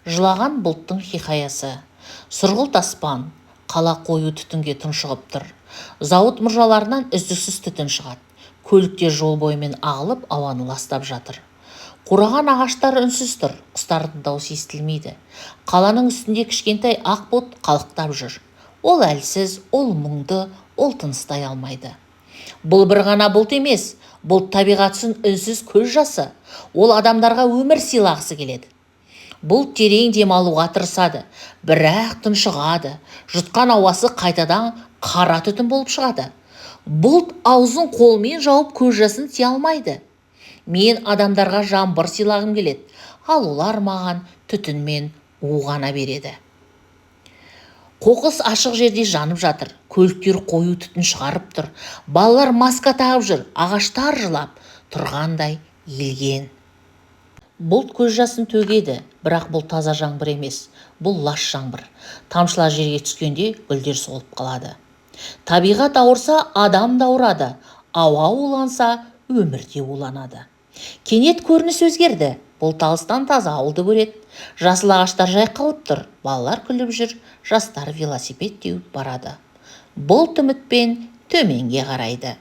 Жылаған бұлттың хикаясы. Сұрғылт аспан, қала қою түтінге тұншығып тұр. Зауыт мұржаларынан үздіксіз түтін шығады. Көліктер жол бойымен ағылып ауаны ластап жатыр. Қураған ағаштар үнсіз тұр, құстардың дауысы естілмейді. Қаланың үстінде кішкентай ақ бұлт қалықтап жүр. Ол әлсіз, ол мұңды, ол тыныстай алмайды. Бұл бір ғана бұлт емес, бұл табиғат үшін үнсіз көз жасы. Ол адамдарға өмір сыйлағысы келеді. Бұлт терең демалуға тырысады, бірақ тұншығады. Жұтқан ауасы қайтадан қара түтін болып шығады. Бұлт аузын қолмен жауып көз жасын тия алмайды. Мен адамдарға жаңбыр сыйлағым келеді, ал олар маған түтін мен у ғана береді. Қоқыс ашық жерде жанып жатыр, көліктер қою түтін шығарып тұр, балалар маска тағып жүр, ағаштар жылап тұрғандай елген. Бұлт көз жасын төгеді, бірақ бұл таза жаңбыр емес, бұл лас жаңбыр. Тамшылар жерге түскенде гүлдер солып қалады. Табиғат ауырса, адам да ауырады, ауа уланса, өмір де уланады. Кенет көрініс өзгерді. Бұлт алыстан таза ауылды көреді. Жасыл ағаштар жайқалып тұр, балалар күліп жүр, жастар велосипед теуіп барады. Бұлт үмітпен төменге қарайды.